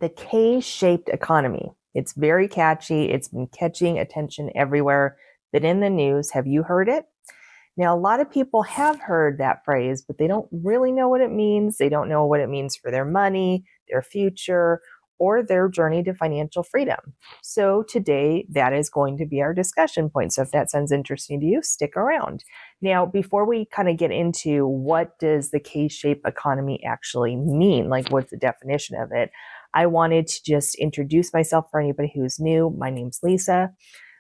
The K-shaped economy. It's very catchy. It's been catching attention everywhere. Been in the news. Have you heard it? Now, a lot of people have heard that phrase, but they don't really know what it means. They don't know what it means for their money, their future, or their journey to financial freedom. So today, that is going to be our discussion point. So if that sounds interesting to you, stick around. Now, before we kind of get into what does the K-shaped economy actually mean, like what's the definition of it, I wanted to just introduce myself for anybody who's new. My name's Lisa.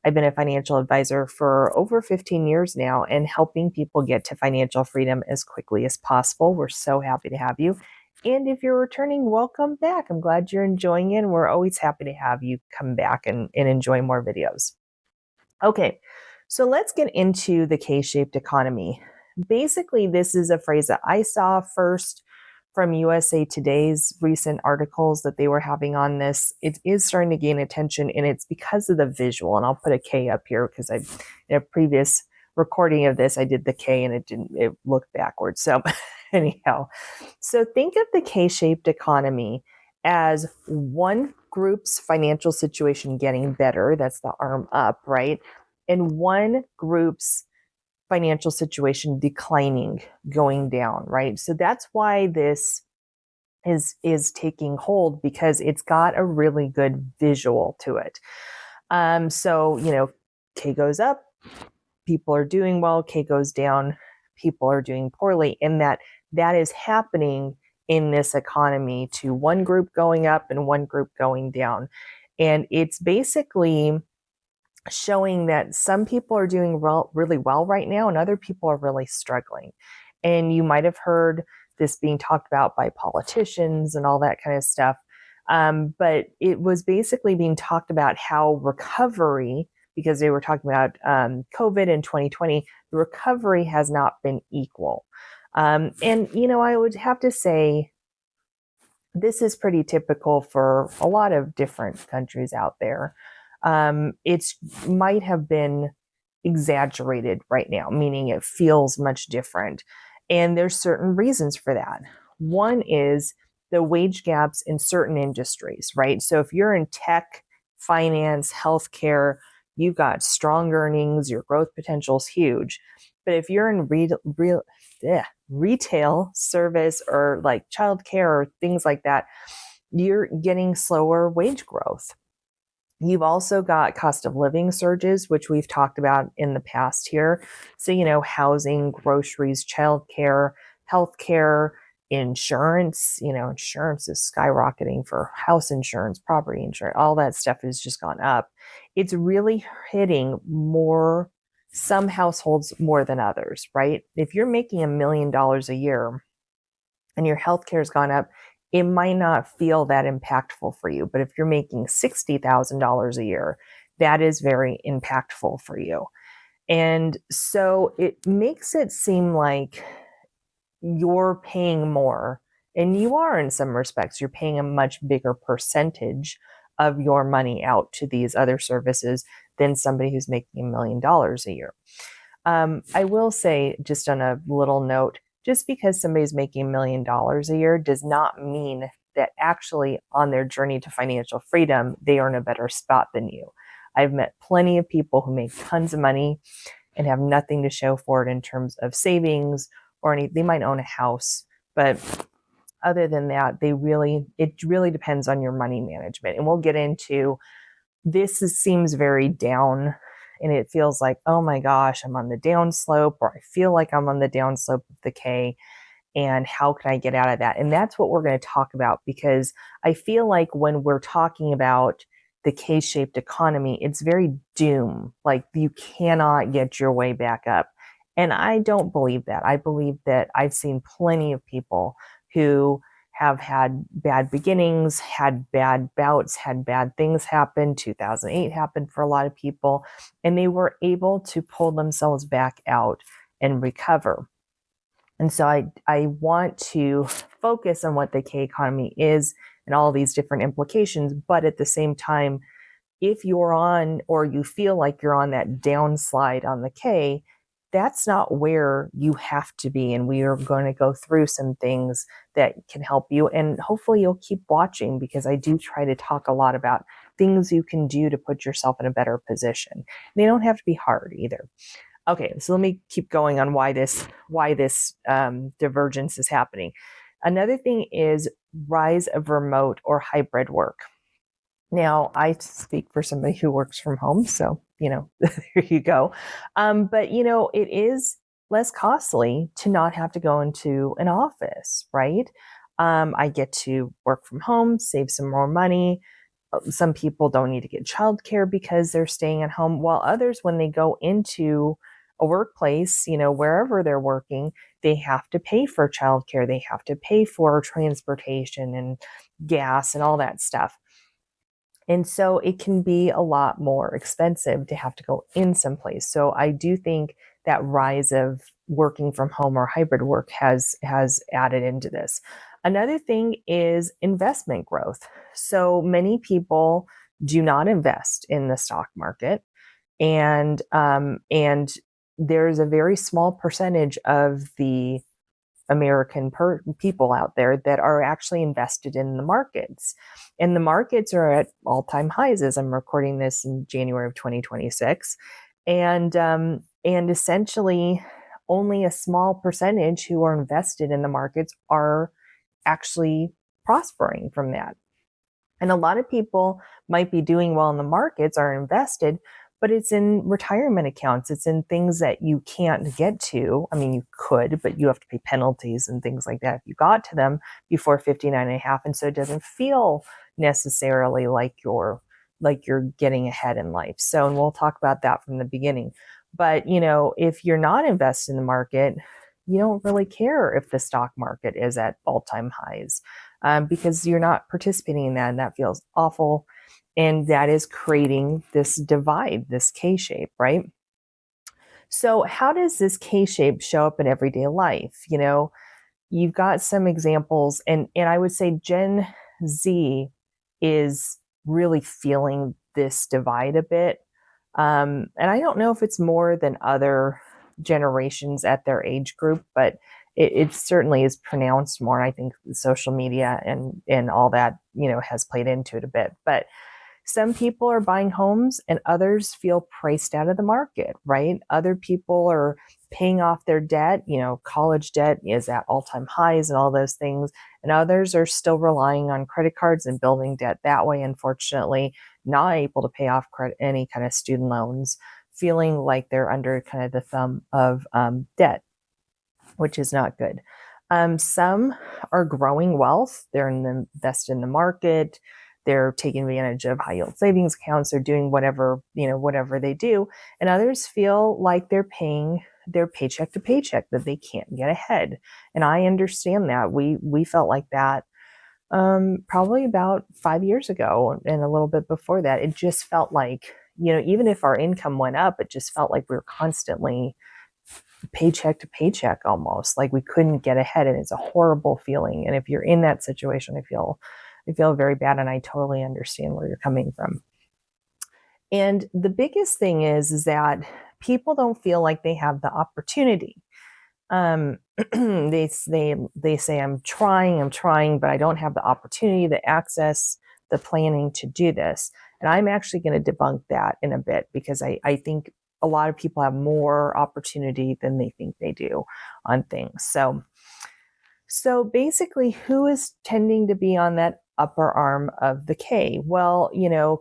I've been a financial advisor for over 15 years now and helping people get to financial freedom as quickly as possible. We're so happy to have you. And if you're returning, welcome back. I'm glad you're enjoying it. We're always happy to have you come back and enjoy more videos. Okay, so let's get into the K-shaped economy. Basically, this is a phrase that I saw first from USA Today's recent articles that they were having on this. It is starting to gain attention, and it's because of the visual. And I'll put a K up here because in a previous recording of this, I did the K and it looked backwards. So anyhow, so think of the K-shaped economy as one group's financial situation getting better. That's the arm up, right? And one group's financial situation declining, going down, right? So that's why this is taking hold, because it's got a really good visual to it. So K goes up, people are doing well. K goes down, people are doing poorly. And that is happening in this economy to one group going up and one group going down. And it's basically showing that some people are doing really well right now and other people are really struggling. And you might have heard this being talked about by politicians and all that kind of stuff. But it was basically being talked about how recovery, because they were talking about COVID in 2020, the recovery has not been equal. And I would have to say this is pretty typical for a lot of different countries out there. It might have been exaggerated right now, meaning it feels much different. And there's certain reasons for that. One is the wage gaps in certain industries, right? So if you're in tech, finance, healthcare, you've got strong earnings, your growth potential is huge. But if you're in retail, service, or like childcare or things like that, you're getting slower wage growth. You've also got cost of living surges, which we've talked about in the past here. So, housing, groceries, childcare, healthcare, insurance. Insurance is skyrocketing for house insurance, property insurance, all that stuff has just gone up. It's really hitting some households more than others, right? If you're making $1 million a year and your healthcare has gone up, it might not feel that impactful for you. But if you're making $60,000 a year, that is very impactful for you. And so it makes it seem like you're paying more, and you are in some respects. You're paying a much bigger percentage of your money out to these other services than somebody who's making $1 million a year. I will say, just on a little note, just because somebody's making $1 million a year does not mean that actually on their journey to financial freedom, they are in a better spot than you. I've met plenty of people who make tons of money and have nothing to show for it in terms of savings or they might own a house, but other than that, it really depends on your money management. And we'll get into this. Seems very down, and it feels like, oh my gosh, I'm on the downslope, or I feel like I'm on the downslope of the K, and how can I get out of that? And that's what we're going to talk about, because I feel like when we're talking about the K-shaped economy, it's very doom, like you cannot get your way back up. And I don't believe that. I believe that I've seen plenty of people who have had bad beginnings, had bad bouts, had bad things happen. 2008 happened for a lot of people, and they were able to pull themselves back out and recover. And so I want to focus on what the K economy is and all these different implications. But at the same time, if you're on, or you feel like you're on that downslide on the K, that's not where you have to be. And we are going to go through some things that can help you. And hopefully you'll keep watching, because I do try to talk a lot about things you can do to put yourself in a better position. They don't have to be hard either. Okay, so let me keep going on why this divergence is happening. Another thing is rise of remote or hybrid work. Now, I speak for somebody who works from home, so there you go. But it is less costly to not have to go into an office, right? I get to work from home, save some more money. Some people don't need to get childcare because they're staying at home, while others, when they go into a workplace, wherever they're working, they have to pay for childcare, they have to pay for transportation and gas and all that stuff. And so it can be a lot more expensive to have to go in someplace. So I do think that rise of working from home or hybrid work has added into this. Another thing is investment growth. So many people do not invest in the stock market, and there's a very small percentage of the American people out there that are actually invested in the markets. And the markets are at all-time highs as I'm recording this in January of 2026. And essentially only a small percentage who are invested in the markets are actually prospering from that. And a lot of people might be doing well in the markets, are invested, but it's in retirement accounts. It's in things that you can't get to. I mean, you could, but you have to pay penalties and things like that if you got to them before 59 and a half. And so it doesn't feel necessarily like you're getting ahead in life. So, and we'll talk about that from the beginning. But, if you're not invested in the market, you don't really care if the stock market is at all-time highs, because you're not participating in that, and that feels awful. And that is creating this divide, this K shape, right? So, how does this K shape show up in everyday life? You've got some examples, and I would say Gen Z is really feeling this divide a bit. And I don't know if it's more than other generations at their age group, but it certainly is pronounced more. And I think social media and all that, has played into it a bit. But some people are buying homes and others feel priced out of the market, right? Other people are paying off their debt. College debt is at all-time highs and all those things. And others are still relying on credit cards and building debt that way, unfortunately, not able to pay off any kind of student loans, feeling like they're under kind of the thumb of debt, which is not good. Some are growing wealth. They're invested in the market. They're taking advantage of high yield savings accounts. They're doing whatever they do. And others feel like they're paying their paycheck to paycheck, that they can't get ahead. And I understand that. We felt like that probably about 5 years ago, and a little bit before that. It just felt like, even if our income went up, it just felt like we were constantly paycheck to paycheck, almost like we couldn't get ahead. And it's a horrible feeling. And if you're in that situation, I feel very bad, and I totally understand where you're coming from. And the biggest thing is that people don't feel like they have the opportunity. They say, I'm trying, but I don't have the opportunity, the access, the planning to do this. And I'm actually going to debunk that in a bit, because I think a lot of people have more opportunity than they think they do on things. So basically, who is tending to be on that upper arm of the K? Well,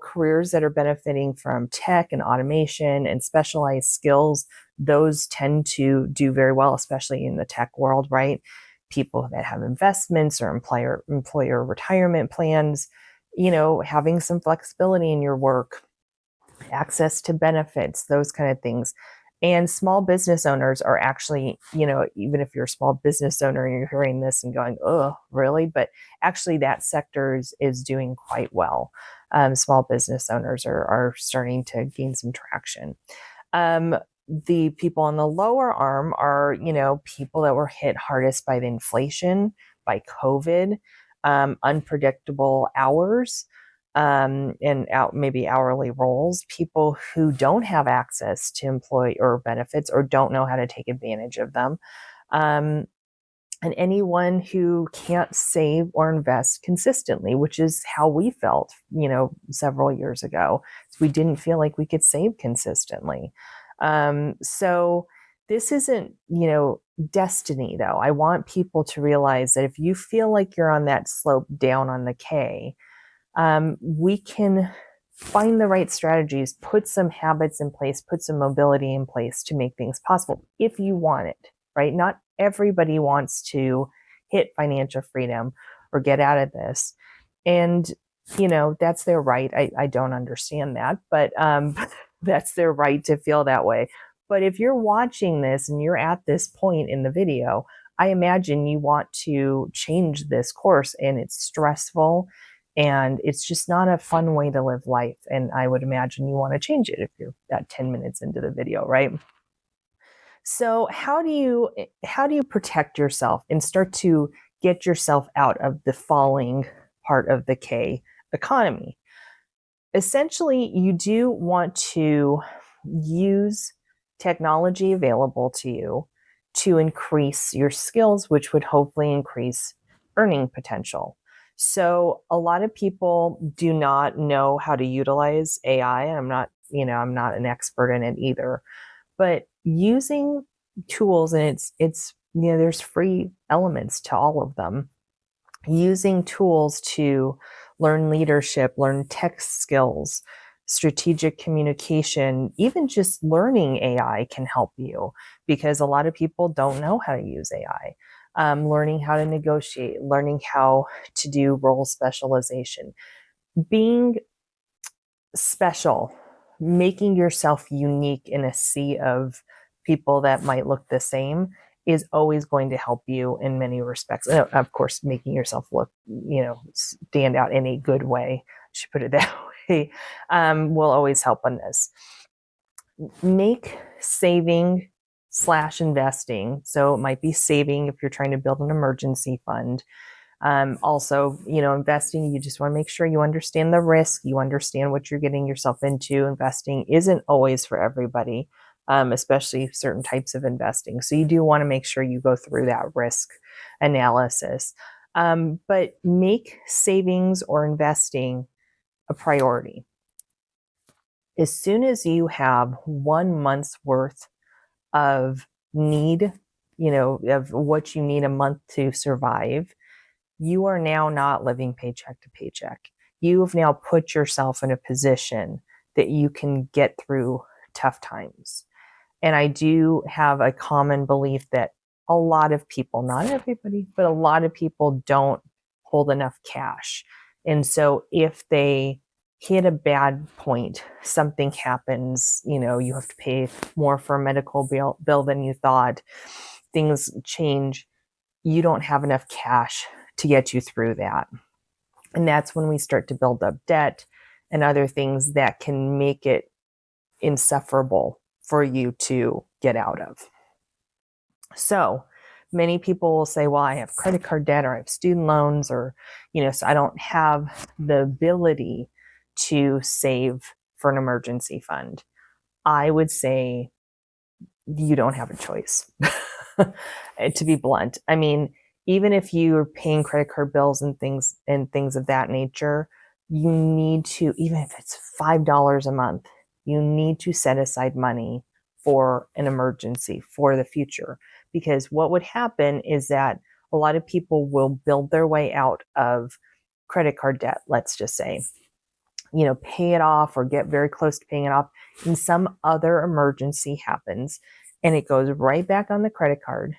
careers that are benefiting from tech and automation and specialized skills, those tend to do very well, especially in the tech world, right? People that have investments or employer retirement plans, having some flexibility in your work, access to benefits, those kind of things. And small business owners are actually, even if you're a small business owner and you're hearing this and going, oh, really? But actually that sector is doing quite well. Small business owners are starting to gain some traction. The people on the lower arm are, people that were hit hardest by the inflation, by COVID, unpredictable hours, and maybe hourly roles, people who don't have access to employee or benefits or don't know how to take advantage of them, um, and anyone who can't save or invest consistently, which is how we felt, several years ago. We didn't feel like we could save consistently. So this isn't, destiny though. I want people to realize that if you feel like you're on that slope down on the K, we can find the right strategies, put some habits in place, put some mobility in place to make things possible if you want it, right? Not everybody wants to hit financial freedom or get out of this. And, that's their right. I don't understand that, but that's their right to feel that way. But if you're watching this and you're at this point in the video, I imagine you want to change this course, and it's stressful and it's just not a fun way to live life. And I would imagine you want to change it if you're that 10 minutes into the video, right? So how do you protect yourself and start to get yourself out of the falling part of the K economy? Essentially, you do want to use technology available to you to increase your skills, which would hopefully increase earning potential. So a lot of people do not know how to utilize AI. I'm not an expert in it either, but using tools, and it's there's free elements to all of them, using tools to learn leadership, learn tech skills, strategic communication, even just learning AI can help you, because a lot of people don't know how to use AI. Learning how to negotiate, learning how to do role specialization, being special, making yourself unique in a sea of people that might look the same is always going to help you in many respects. And of course, making yourself look, stand out in a good way, I should put it that way, will always help on this. Make saving slash investing. So it might be saving if you're trying to build an emergency fund. Also, investing, you just want to make sure you understand the risk, you understand what you're getting yourself into. Investing isn't always for everybody, especially certain types of investing. So you do want to make sure you go through that risk analysis. But make savings or investing a priority. As soon as you have 1 month's worth of need, of what you need a month to survive, you are now not living paycheck to paycheck. You have now put yourself in a position that you can get through tough times. And I do have a common belief that a lot of people, not everybody, but a lot of people don't hold enough cash. And so if they hit a bad point, something happens, you have to pay more for a medical bill than you thought, things change, you don't have enough cash to get you through that. And that's when we start to build up debt and other things that can make it insufferable for you to get out of. So many people will say, well, I have credit card debt or I have student loans, or, so I don't have the ability to save for an emergency fund. I would say you don't have a choice, to be blunt. I mean, even if you're paying credit card bills and things of that nature, you need to, even if it's $5 a month, you need to set aside money for an emergency, for the future. Because what would happen is that a lot of people will build their way out of credit card debt, let's just say, pay it off or get very close to paying it off, and some other emergency happens and it goes right back on the credit card.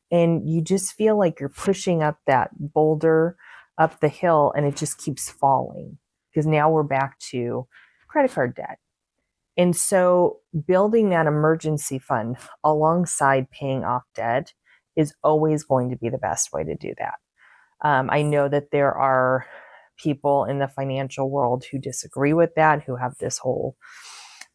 And you just feel like you're pushing up that boulder up the hill and it just keeps falling, because now we're back to credit card debt. And so building that emergency fund alongside paying off debt is always going to be the best way to do that. I know that there are people in the financial world who disagree with that, who have this whole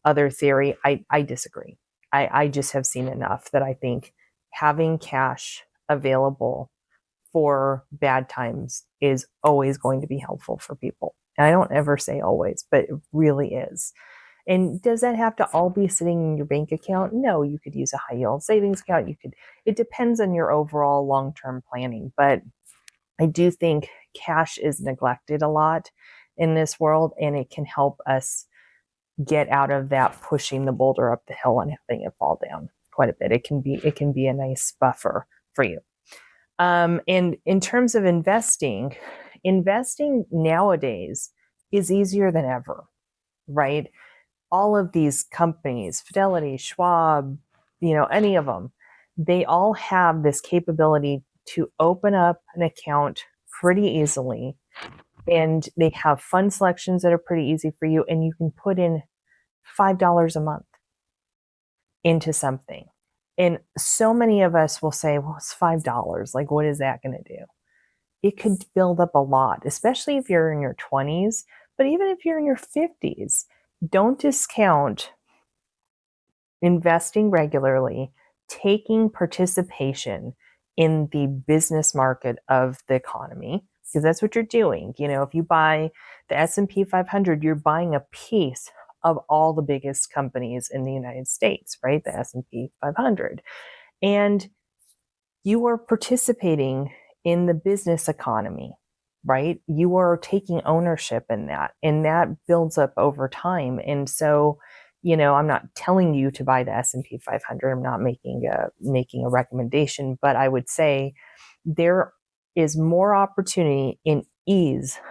other theory. I disagree. I just have seen enough that I think having cash available for bad times is always going to be helpful for people. And I don't ever say always, but it really is. And does that have to all be sitting in your bank account? No, you could use a high yield savings account. It depends on your overall long term planning. But I do think cash is neglected a lot in this world, and it can help us get out of that pushing the boulder up the hill and having it fall down quite a bit. It can be a nice buffer for you. And in terms of investing nowadays is easier than ever, right? All of these companies, Fidelity, Schwab, any of them, they all have this capability to open up an account pretty easily. And they have fund selections that are pretty easy for you. And you can put in $5 a month into something. And so many of us will say, well, it's $5. Like, what is that going to do? It could build up a lot, especially if you're in your 20s. But even if you're in your 50s, don't discount investing regularly, taking participation in the business market of the economy, because that's what you're doing. If you buy the S&P 500, you're buying a piece of all the biggest companies in the United States, right? The S&P 500. And you are participating in the business economy, right? You are taking ownership in that, and that builds up over time. And so, I'm not telling you to buy the S&P 500. I'm not making a recommendation, but I would say there is more opportunity in ease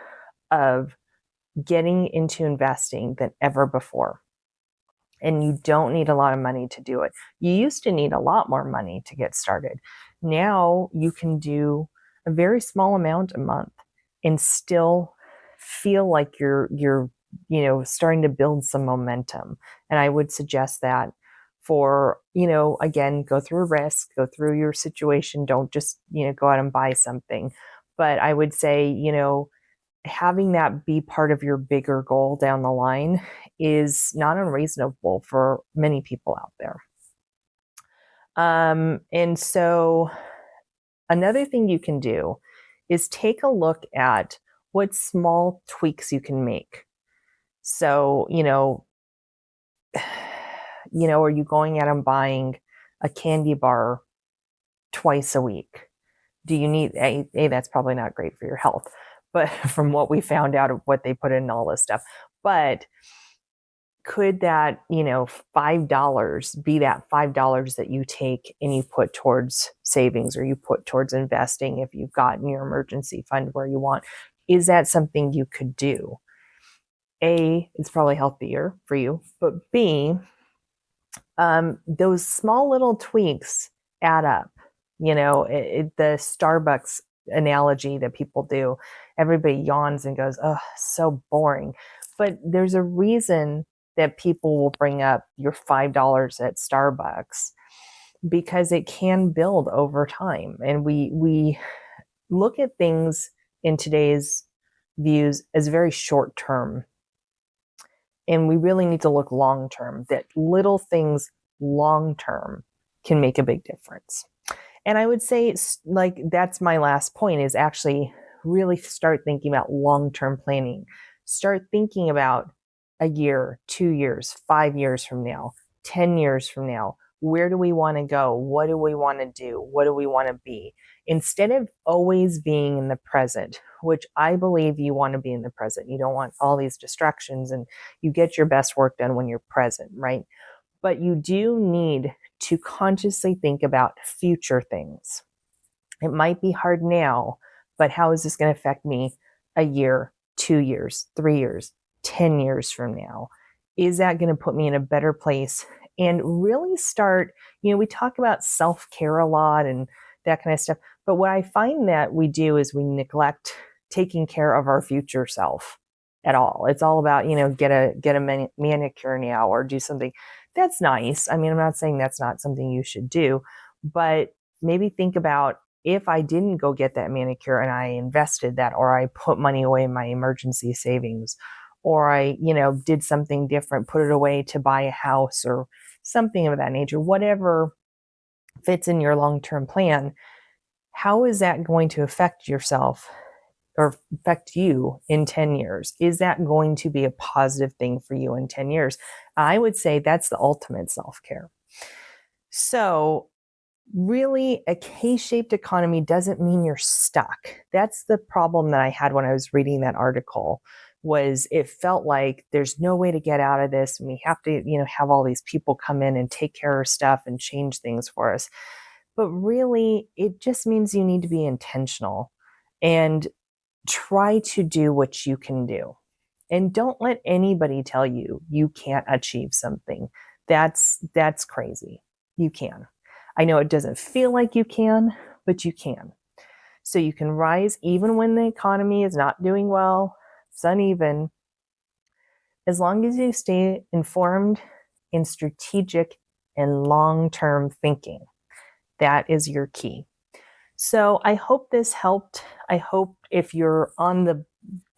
of getting into investing than ever before. And you don't need a lot of money to do it. You used to need a lot more money to get started. Now you can do a very small amount a month and still feel like you're starting to build some momentum. And I would suggest that for, again, go through a risk, go through your situation. Don't just, go out and buy something. But I would say, having that be part of your bigger goal down the line is not unreasonable for many people out there. And so another thing you can do is take a look at what small tweaks you can make. So, are you going out and buying a candy bar twice a week? Do you need that's probably not great for your health, but from what we found out of what they put in all this stuff. But could that, $5 be that $5 that you take and you put towards savings, or you put towards investing if you've gotten your emergency fund where you want? Is that something you could do? A, it's probably healthier for you, but B, those small little tweaks add up. The Starbucks analogy that people do, everybody yawns and goes, oh, so boring. But there's a reason that people will bring up your $5 at Starbucks, because it can build over time. And we look at things in today's views as very short term. And we really need to look long term, that little things long term can make a big difference. And I would say, like, that's my last point, is actually really start thinking about long-term planning. Start thinking about a year, 2 years, 5 years from now, 10 years from now. Where do we want to go? What do we want to do? What do we want to be? Instead of always being in the present, which I believe you want to be in the present. You don't want all these distractions, and you get your best work done when you're present, right? But you do need to consciously think about future things. It might be hard now, but how is this going to affect me a year, 2 years, 3 years, 10 years from now? Is that going to put me in a better place? And really start, we talk about self-care a lot and that kind of stuff. But what I find that we do is we neglect taking care of our future self at all. It's all about, get a manicure now, or do something. That's nice. I mean, I'm not saying that's not something you should do, but maybe think about, if I didn't go get that manicure and I invested that, or I put money away in my emergency savings, or I, did something different, put it away to buy a house or something of that nature, whatever fits in your long-term plan, how is that going to affect yourself or affect you in 10 years? Is that going to be a positive thing for you in 10 years? I would say that's the ultimate self-care. So really, a K-shaped economy doesn't mean you're stuck. That's the problem that I had when I was reading that article, was it felt like there's no way to get out of this, and we have to, have all these people come in and take care of stuff and change things for us. But really, it just means you need to be intentional and try to do what you can do. And don't let anybody tell you you can't achieve something. That's crazy. You can. I know it doesn't feel like you can, but you can. So you can rise even when the economy is not doing well, it's uneven, as long as you stay informed and strategic and long-term thinking. That is your key. So I hope this helped. I hope if you're on the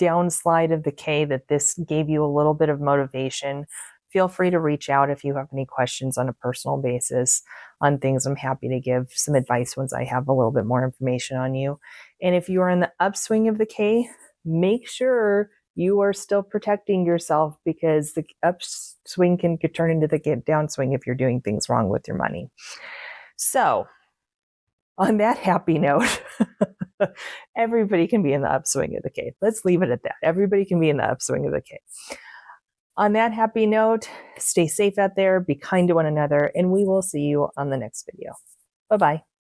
downslide of the K that this gave you a little bit of motivation. Feel free to reach out if you have any questions on a personal basis on things. I'm happy to give some advice once I have a little bit more information on you. And if you are in the upswing of the K, make sure you are still protecting yourself, because the upswing can turn into the downswing if you're doing things wrong with your money. So on that happy note, everybody can be in the upswing of the K. Let's leave it at that. Everybody can be in the upswing of the K. On that happy note, stay safe out there, be kind to one another, and we will see you on the next video. Bye-bye.